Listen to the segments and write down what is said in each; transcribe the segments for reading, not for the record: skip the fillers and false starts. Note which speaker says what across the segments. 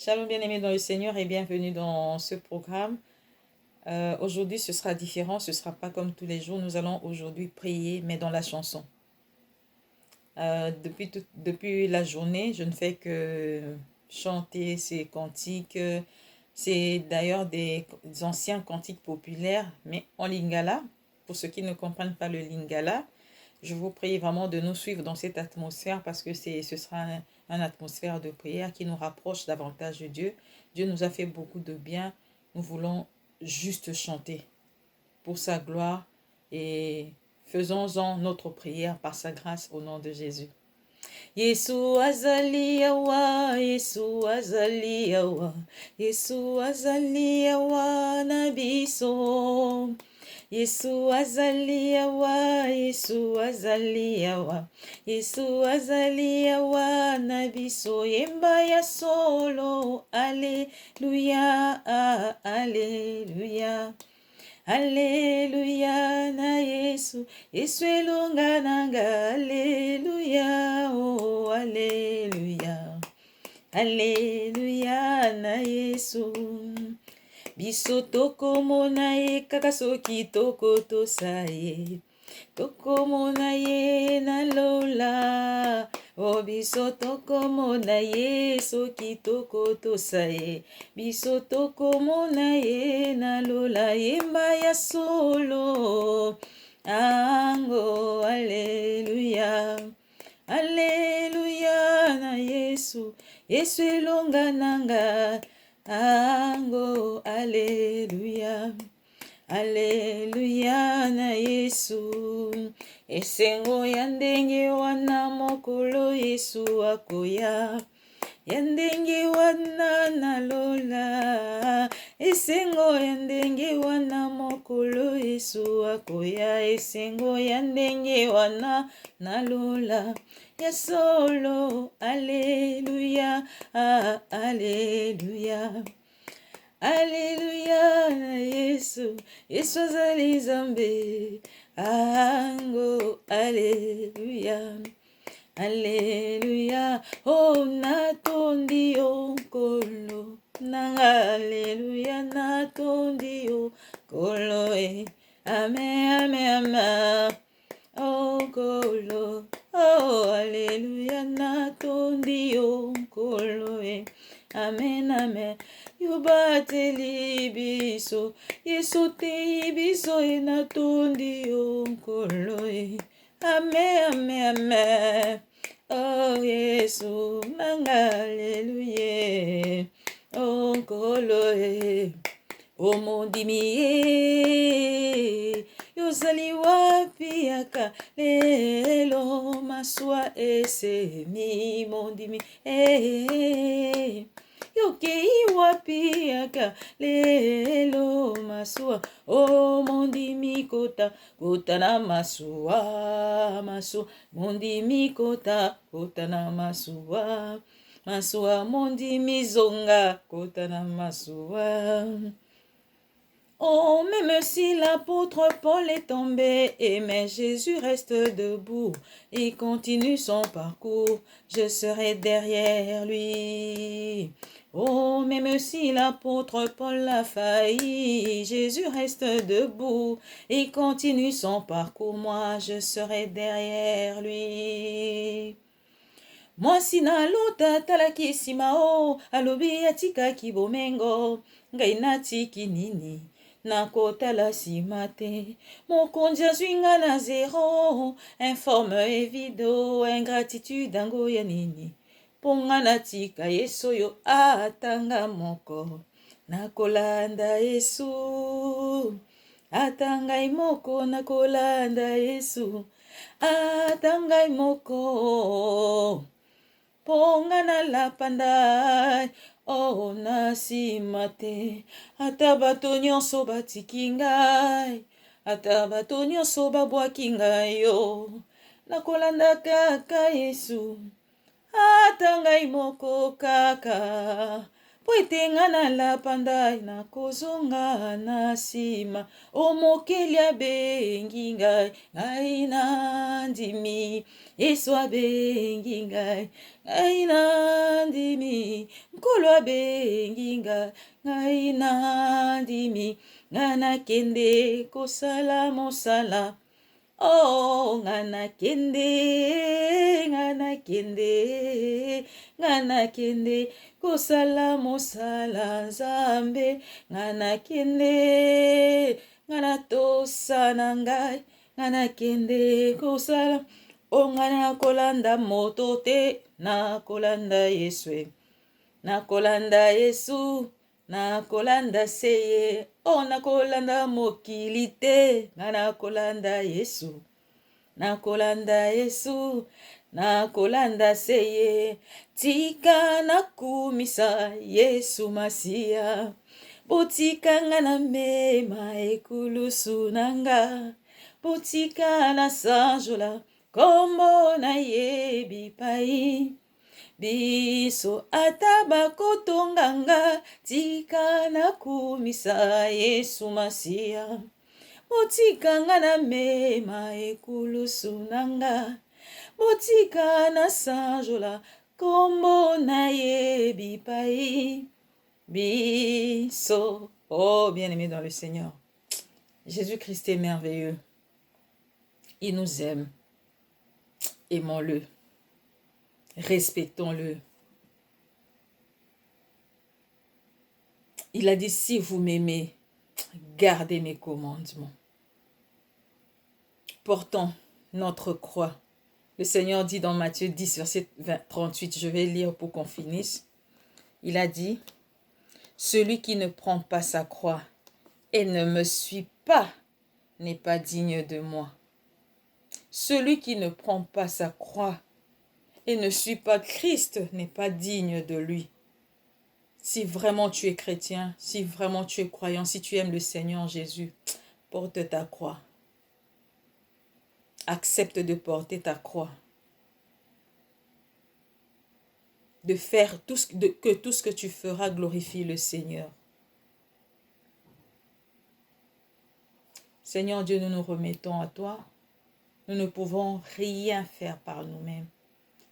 Speaker 1: Shalom bien-aimés dans le Seigneur et bienvenue dans ce programme. Aujourd'hui, ce sera différent, ce ne sera pas comme tous les jours. Nous allons aujourd'hui prier, mais dans la chanson. Depuis la journée, je ne fais que chanter ces cantiques. C'est d'ailleurs des anciens cantiques populaires, mais en lingala. Pour ceux qui ne comprennent pas le lingala, je vous prie vraiment de nous suivre dans cette atmosphère parce que ce sera une atmosphère de prière qui nous rapproche davantage de Dieu. Dieu nous a fait beaucoup de bien. Nous voulons juste chanter pour sa gloire et faisons-en notre prière par sa grâce au nom de Jésus. Yesu azali yawa, Yesu azali yawa, Yesu azali yawa na biso. Yesu azali yawa, Yesu azali yawa, Yesu azali yawa na biso. Yemba ya solo, Alléluia, Alléluia. Alléluia na Yesu, Yesu elonga nanga, Alléluia, oh Alléluia. Alléluia na Yesu. Biso tokomona ye kaka soki tokotosa ye. Tokomona ye na lola. O biso tokomona ye soki tokotosa ye. Biso tokomona ye na lola. Yemba ya solo. Ango, Alléluia. Alléluia na Yesu. Yesu elonga nanga. Ango, Alléluia. Alléluia na Yesu. Esengo ya ndenge wana mokolo Yesu akoya. Ya ndenge wana na lola. Esengo ya ndenge wana mokolo Yesu akoya. Esengo ya ndenge wana na lola. Ya solo, Alléluia, Alléluia. Alléluia na Yesu, Yesu azali Nzambe. Ango, Alléluia. Alléluia, oh natondi yo kolo. Nanga Alléluia, natondi yo kolo. Amen, amen, amen. Oh kolo, oh Alléluia, natondi yo kolo. Amen, amen. Yobateli biso, Yesu te biso natondi yo kolo. Amen, amen, amen. Oh Yesu, nanga Alléluia. Oh kolo, oh mondimi, yozali wapi yaka lelo maswa esemi mondimi yokei wapi yaka lelo maswa o mondimi kota kota na maswa maswa mondimi kota kota na maswa maswa mondimi zonga kota na maswa. Oh, même si l'apôtre Paul est tombé, mais Jésus reste debout, il continue son parcours, je serai derrière lui. Oh, même si l'apôtre Paul a failli, Jésus reste debout, il continue son parcours, moi je serai derrière lui. Mwasi na lota talaki mao, alobi atikaki bomengo, ngai natiki nini. Nakotala nsima te, mokonzi azwi nga na zero, informe evido, ingratitude yango ya nini. Mpo nga natika Yesu oyo atanga moko, nakolanda Yesu. Ata ngai moko nakolanda Yesu, ata ngai moko. Mpo nga nalapanda oh na nsima te, ata bato nyonso batiki ngai, ata bato nyonso babwaki ngai yo, nakolanda kaka Yesu, ata ngai moko kaka. po ete nga nalapa na kozonga na nsima o mokeli abengi ngai ngai nandimi Yesu abengi ngai ngai nandimi nkolo abengi ngai nandimi nga nakende kosala mosala oh nga nakende kosala mosala Nzambe nga nakende nga natosa na ngai nga nakende kosala o nga nakolanda moto te nakolanda Yesu nakolanda Yesu nakolanda seye o nakolanda mokili te nga nakolanda Yesu nakolanda seye tika nakumisa Yesu Masiya botika nga na mema ekulusu nanga botika na sanjola kombo na yebi pai biso ata bakotonganga tika nakumisa Yesu Masiya botika nga na mema ekulusu nanga botika na sanjola kombo na yebi pai biso. Oh bien-aimé dans le Seigneur, Jésus-Christ est merveilleux, il nous aime, aimons-le, respectons-le. Il a dit, si vous m'aimez, gardez mes commandements. Portons notre croix. Le Seigneur dit dans Matthieu 10, verset 38, je vais lire pour qu'on finisse. Il a dit, celui qui ne prend pas sa croix et ne me suit pas n'est pas digne de moi. Celui qui ne prend pas sa croix et ne suit pas Christ n'est pas digne de lui. Si vraiment tu es chrétien, si vraiment tu es croyant, si tu aimes le Seigneur Jésus, porte ta croix. Accepte de porter ta croix. De faire que tout ce que tu feras glorifie le Seigneur. Seigneur Dieu, nous nous remettons à toi. Nous ne pouvons rien faire par nous-mêmes.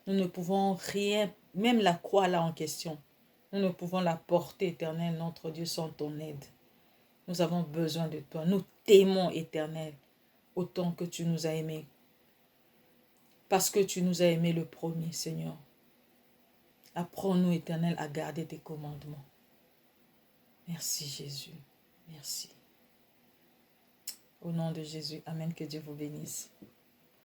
Speaker 1: Nous ne pouvons rien, même la croix là en question, nous ne pouvons la porter, Éternel, notre Dieu, sans ton aide. Nous avons besoin de toi. Nous t'aimons, Éternel, autant que tu nous as aimés. Parce que tu nous as aimés le premier, Seigneur. Apprends-nous, Éternel, à garder tes commandements. Merci, Jésus. Merci. Au nom de Jésus, Amen. Que Dieu vous bénisse.